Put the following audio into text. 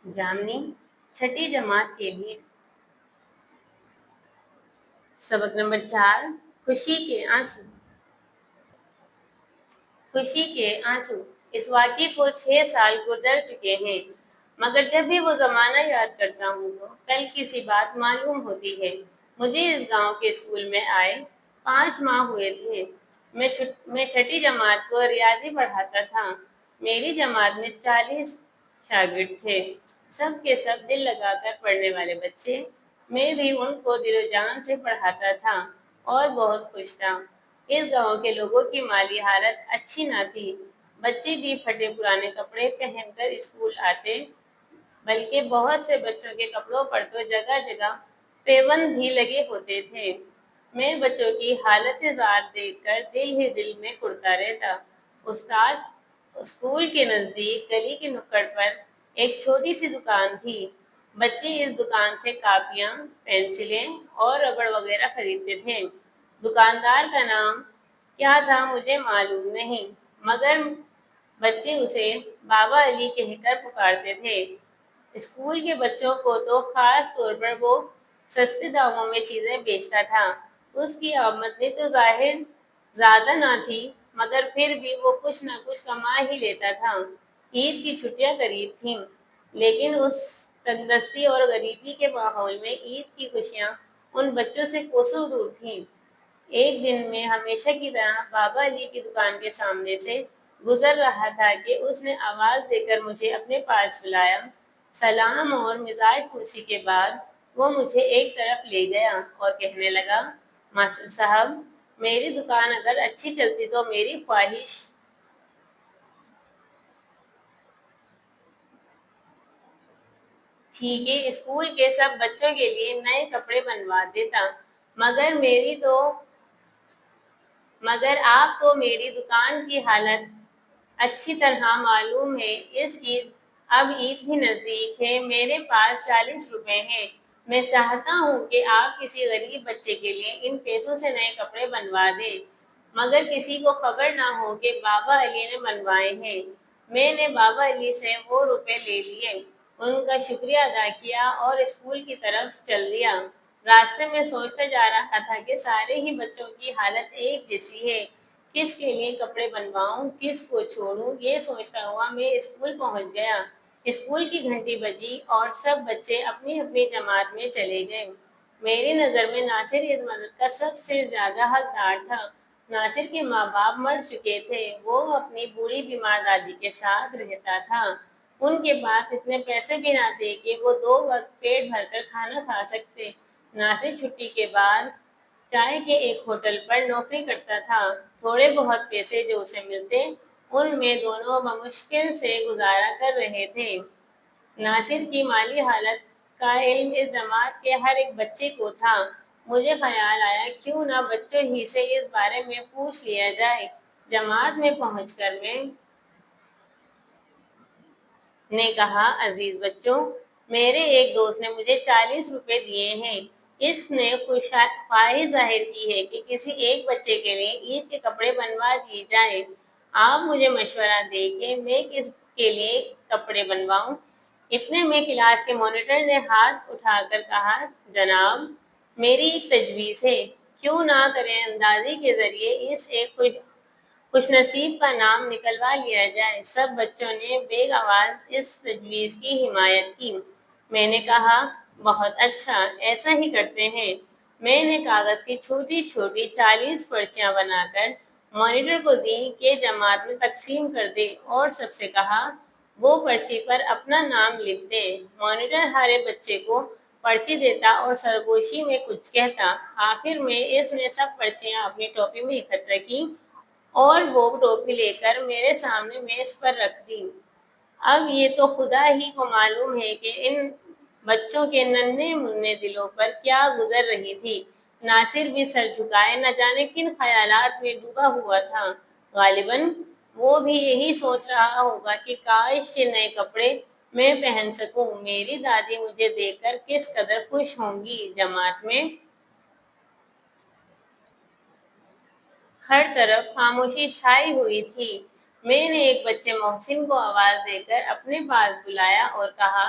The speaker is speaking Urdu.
جامنی چھٹی جماعت کے لیے سبق نمبر 4 خوشی کے آنسو۔ خوشی کے آنسو اس واقعے کو 6 سال گزر چکے ہیں، مگر جب بھی وہ زمانہ یاد کرتا ہوں تو کل کی سی بات معلوم ہوتی ہے۔ مجھے اس گاؤں کے اسکول میں آئے 5 ماہ ہوئے تھے۔ میں چھٹی جماعت کو ریاضی پڑھاتا تھا۔ میری جماعت میں 40 شاگرد تھے، سب کے سب دل لگا کر پڑھنے والے بچے۔ میں بھی ان کو دل و جان سے پڑھاتا تھا اور بہت خوش تھا۔ اس گاؤں کے لوگوں کی مالی حالت اچھی نہ تھی، بچے بھی پھٹے پرانے کپڑے پہن کر اسکول آتے، بلکہ بہت سے بچوں کے کپڑوں پر تو جگہ جگہ پیوند بھی لگے ہوتے تھے۔ میں بچوں کی حالت زار دیکھ کر دل ہی دل میں کڑتا رہتا۔ استاد اسکول کے نزدیک گلی کے نکڑ پر ایک چھوٹی سی دکان تھی۔ بچے اس دکان سے کاپیاں، پینسلیں اور ربڑ وغیرہ خریدتے تھے۔ دکاندار کا نام کیا تھا مجھے معلوم نہیں، مگر بچے اسے بابا علی کہہ کر پکارتے تھے۔ اسکول کے بچوں کو تو خاص طور پر وہ سستے داموں میں چیزیں بیچتا تھا۔ اس کی آمدنی تو ظاہر زیادہ نہ تھی، مگر پھر بھی وہ کچھ نہ کچھ کما ہی لیتا تھا۔ عید کی چھٹیاں قریب تھیں، لیکن اس تندرستی اور غریبی کے ماحول میں عید کی خوشیاں ان بچوں سے کوسوں دور تھیں۔ ایک دن میں ہمیشہ کی طرح بابا علی کی دکان کے سامنے سے گزر رہا تھا کہ اس نے آواز دے کر مجھے اپنے پاس بلایا۔ سلام اور مزاج پرسی کے بعد وہ مجھے ایک طرف لے گیا اور کہنے لگا، ماسٹر صاحب، میری دکان اگر اچھی چلتی تو میری خواہش تھی کہ اسکول کے سب بچوں کے لیے نئے کپڑے بنوا دیتا، مگر آپ کو میری دکان کی حالت اچھی طرح معلوم ہے۔ اب عید بھی نزدیک ہے، میرے پاس 40 روپے ہیں۔ میں چاہتا ہوں کہ آپ کسی غریب بچے کے لیے ان پیسوں سے نئے کپڑے بنوا دیں، مگر کسی کو خبر نہ ہو کہ بابا علی نے بنوائے ہیں۔ میں نے بابا علی سے وہ روپے لے لیے، ان کا شکریہ ادا کیا اور اسکول کی طرف چل دیا۔ راستے میں سوچتا جا رہا تھا کہ سارے ہی بچوں کی حالت ایک جیسی ہے، کس کے لیے کپڑے بنواؤں، کس کو چھوڑوں۔ یہ سوچتا ہوا میں اسکول پہنچ گیا۔ اسکول کی گھنٹی بجی اور سب بچے اپنی اپنی جماعت میں چلے گئے۔ میری نظر میں ناصر اس مدد کا سب سے زیادہ حقدار تھا۔ ناصر کے ماں باپ مر چکے تھے، وہ اپنی بوڑھی بیمار دادی کے ساتھ رہتا تھا۔ ان کے پاس اتنے پیسے بھی نہ تھے کہ وہ 2 وقت پیٹ بھر کر کھانا کھا سکتے۔ ناصر چھٹی کے بعد چائے کے ایک ہوٹل پر نوکری کرتا تھا۔ تھوڑے بہت پیسے جو اسے ملتے، ان میں دونوں بمشکل سے گزارا کر رہے تھے۔ ناصر کی مالی حالت کا علم اس جماعت کے ہر ایک بچے کو تھا۔ مجھے خیال آیا کیوں نہ بچوں ہی سے اس بارے میں پوچھ لیا جائے۔ جماعت میں پہنچ کر میں نے کہا، عزیز بچوں، میرے ایک دوست نے مجھے 40 روپے دیے ہیں۔ اس نے خواہش ظاہر کی ہے کہ کسی ایک بچے کے لیے عید کے کپڑے بنوا دیے جائیں۔ آپ مجھے مشورہ دیں کہ میں کس کے لیے کپڑے بنواؤں۔ اتنے میں کلاس کے مانیٹر نے ہاتھ اٹھا کر کہا، جناب، میری ایک تجویز ہے، کیوں نہ کریں اندازی کے ذریعے اس ایک خوش نصیب کا نام نکلوا لیا جائے۔ سب بچوں نے بیگ آواز اس تجویز کی حمایت کی۔ میں نے کہا، بہت اچھا، ایسا ہی کرتے ہیں۔ میں نے کاغذ کی چھوٹی چھوٹی 40 پرچیاں بنا کر مانیٹر کو دیں کہ جماعت میں تقسیم کر دے اور سب سے کہا، وہ پرچی پر اپنا نام لکھ دیں۔ مانیٹر ہر ایک بچے کو پرچی دیتا اور سرگوشی میں کچھ کہتا۔ آخر میں اس نے سب پرچیاں اپنی ٹوپی میں اکٹھا کی اور وہ ٹوپی لے کر میرے سامنے میز پر رکھ دی۔ اب یہ تو خدا ہی کو معلوم ہے کہ ان بچوں کے ننھے منھے دلوں پر کیا گزر رہی تھی۔ ناصر بھی سر جھکائے نہ جانے کن خیالات میں ڈوبا ہوا تھا۔ غالباً وہ بھی یہی سوچ رہا ہوگا کہ کاش یہ نئے کپڑے میں پہن سکوں، میری دادی مجھے دیکھ کر کس قدر خوش ہوں گی۔ جماعت میں ہر طرف خاموشی چھائی ہوئی تھی۔ میں نے ایک بچے محسن کو آواز دے کر اپنے پاس بلایا اور کہا،